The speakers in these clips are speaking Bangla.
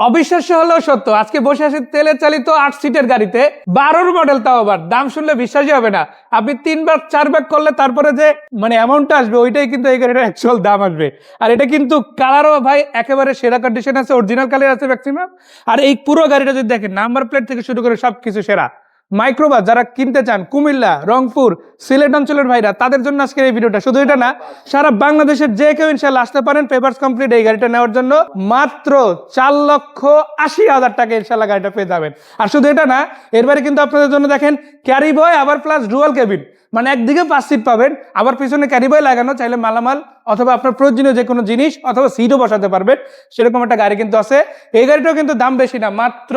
অবিশ্বাস্য হলেও সত্য, আজকে বসে আছি তেলে চালিত 8 সিটের গাড়িতে, 12 মডেল। তাও আবার দাম শুনলে বিশ্বাসই হবে না। আপনি 3 ভাগ 4 ভাগ করলে তারপরে যে অ্যামাউন্টটা আসবে ওইটাই কিন্তু এই গাড়িটার অ্যাকচুয়াল দাম আসবে। আর এটা কিন্তু কালারও ভাই একেবারে সেরা কন্ডিশন আছে, অরিজিনাল কালার আছে ম্যাক্সিমাম। আর এই পুরো গাড়িটা যদি দেখেন, নাম্বার প্লেট থেকে শুরু করে সবকিছু সেরা। মাইক্রোবাস যারা কিনতে চান কুমিল্লা, রংপুর, সিলেট অঞ্চলের ভাইরা, তাদের জন্য আজকের এই ভিডিওটা। শুধু এটা না, সারা বাংলাদেশের যে কেউ ইনশাআল্লাহ আসতে পারেন পেপারস কমপ্লিট এই গাড়িটা নেওয়ার জন্য। মাত্র 4,80,000 টাকা ইনশাআল্লাহ গাড়িটা পেয়ে যাবেন। আর শুধু এটা না, এর বাইরে কিন্তু আপনাদের জন্য দেখেন ক্যারি বয় আবার প্লাস ডুয়াল কেবিন, একদিকে 5 সিট পাবেন, আবার পিছনে ক্যারি বয় লাগানো, চাইলে মালামাল অথবা আপনার প্রয়োজনীয় যে কোনো জিনিস অথবা সিটও বসাতে পারবেন, সেরকম একটা গাড়ি কিন্তু আছে। এই গাড়িটাও কিন্তু দাম বেশি না, মাত্র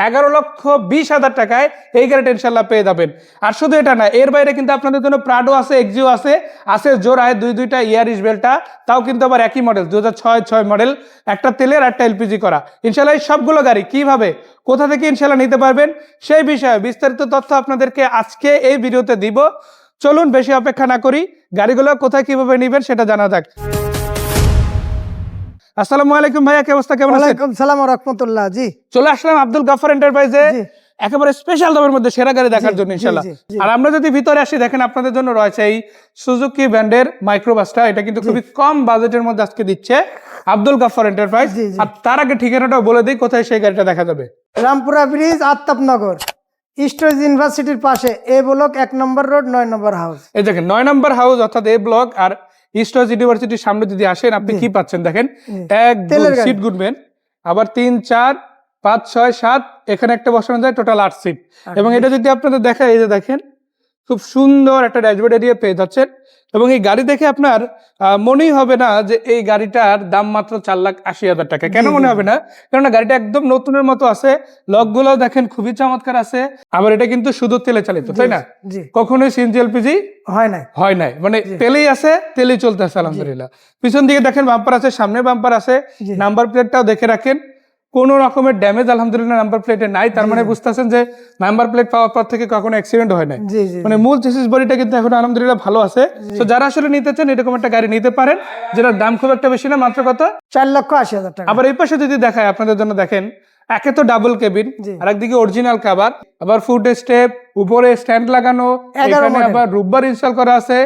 11,20,000 টাকায় এই গাড়িটা ইনশাল্লাহ পেয়ে যাবেন। আর শুধু এটা না, এর বাইরে কিন্তু আপনাদের জন্য প্রাডো আছে, এক্সিও আছে, জোড়ায় দুইটা ইয়ারিশ বেলটা, তাও কিন্তু আবার একই মডেল, 2006 মডেল, একটা তেলের একটা এলপিজি করা। ইনশাল্লাহ এই সবগুলো গাড়ি কিভাবে কোথা থেকে ইনশাল্লাহ নিতে পারবেন সেই বিষয়ে বিস্তারিত তথ্য আপনাদেরকে আজকে এই ভিডিওতে দিব। চলুন বেশি অপেক্ষা না করি, গাড়িগুলো কোথায় কিভাবে নেবেন সেটা জানা যাক। আসসালামু আলাইকুম ভাইয়া, কি অবস্থা, কেমন আছেন? ওয়ালাইকুম সালাম ওয়া রাহমাতুল্লাহ। জি, চলে আসলাম আব্দুল গাফফার এন্টারপ্রাইজে একেবারে স্পেশাল দামের মধ্যে সেরা গাড়ি দেখার জন্য ইনশাআল্লাহ। আর আমরা যদি ভিতরে আসি, দেখেন আপনাদের জন্য রয়েছে এই সুজুকি ব্র্যান্ডের মাইক্রোবাসটা। এটা কিন্তু খুবই কম বাজেটের মধ্যে আজকে দিচ্ছে আব্দুল গাফফার এন্টারপ্রাইজ। আর তার আগে ঠিকানাটাও বলে দিই কোথায় সেই গাড়িটা দেখা যাবে। রামপুরা ব্রিজ, আফতাবনগর, ইস্টার্ন ইউনিভার্সিটির পাশে, এ ব্লক 1 নম্বর রোড, 9 নম্বর হাউস। এই দেখেন 9 নম্বর হাউস অর্থাৎ এ ব্লক। আর ইস্টার্ন ইউনিভার্সিটির সামনে যদি আসেন, আপনি কি পাচ্ছেন দেখেন, এক সিট গুনবেন, আবার 3, 4, 5, 6, 7, এখানে একটা বসানো যায়, টোটাল 8 সিট। এবং এটা যদি আপনাদের দেখায়, এই যে দেখেন খুব সুন্দর একটা ড্যাশবোর্ড এরিয়া পেয়ে যাচ্ছেন। এবং এই গাড়ি দেখে আপনার মনেই হবে না যে এই গাড়িটার দাম মাত্র 4,80,000 টাকা। কেন মনে হবে না? কারণ গাড়িটা একদম নতুনের মতো আছে, লকগুলো দেখেন খুবই চমৎকার আছে। আবার এটা কিন্তু শুধু তেলে চালিত, তাই না? কখনোই সিএনজি এলপিজি হয় নাই, তেলেই আছে, তেলেই চলতেছে আলহামদুলিল্লাহ। পিছন দিকে দেখেন বাম্পার আছে, সামনে বাম্পার আছে, নাম্বার প্লেটটাও দেখে রাখেন, কোন রকমের ড্যামেজ আলহামদুলিল্লাহ নাম্বার প্লেটে নাই। তার বুঝতেছেন যে নাম্বার প্লেট পাওয়ার পর থেকে কখনো অ্যাক্সিডেন্ট হয় নাই। মূল চেসিস বডিটা কিন্তু এখন আলহামদুলিল্লাহ ভালো আছে। তো যারা আসলে নিতে চান এরকম একটা গাড়ি নিতে পারেন, যেটার দাম খুব একটা বেশি না, মাত্র কত, 4,80,000 টাকা। আবার এই পাশে যদি দেখায় আপনাদের জন্য, দেখেন একে তো ডাবল কেবিন, আর একদিকে অরিজিনাল কাভার, আবার ফুড স্টেপ, উপরে স্ট্যান্ড লাগানো, এখানে আবার রুববার ইনস্টল করা আছে।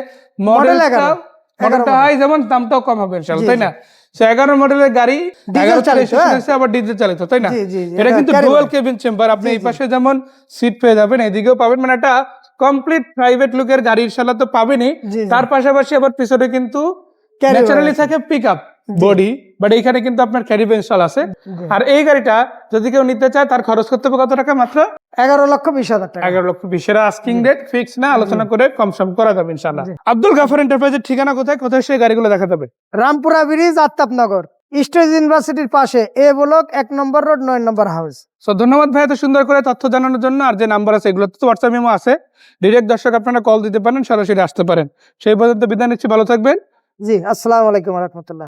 মডেলটা হাই, যেমন দামটাও কম হবে ইনশাআল্লাহ, তাই না? 11 মডেলের গাড়ি, 11 আবার ডিজেল চালিত, তাই না? এটা কিন্তু ডুয়াল কেবিন চেম্বার। আপনি এই পাশে যেমন সিট পেয়ে যাবেন, এদিকেও পাবেন, একটা কমপ্লিট প্রাইভেট লুকের গাড়ি ইনশাআল্লাহ তো পাবেনই। তার পাশাপাশি আবার পিছনে কিন্তু ন্যাচারালি থাকে পিকআপ বডি, বাট এইখানে কিন্তু আপনার ক্যারিবে ইনস্টল আছে। আর এই গাড়িটা যদি কেউ নিতে চায়, তার খরচ করতে হবে কত টাকা? মাত্র 11,20,000 টাকা। 11,20,000 আস্কিং রেট, ফিক্স না, আলোচনা করে কম সম করা যাবে ইনশাআল্লাহ। আব্দুল গাফফার এন্টারপ্রাইজের ঠিকানা কোথায় সেই গাড়িগুলো দেখা যাবে? রামপুরা ব্রিজ, আফতাবনগর, ইস্টার্ন ইউনিভার্সিটির পাশে, এ ব্লক 1 নম্বর রোড, 9 নম্বর হাউস। ধন্যবাদ ভাই এত সুন্দর করে তথ্য জানানোর জন্য। আর যে নাম্বার আছে এগুলো তো হোয়াটসঅ্যাপ মেমো আছে, ডিরেক্ট দর্শক আপনারা কল দিতে পারেন, সরাসরি আসতে পারেন। সেই পর্যন্ত বিদায় নিচ্ছি, ভালো থাকবেন। জি, আসসালামু আলাইকুম ওয়া রাহমাতুল্লাহ।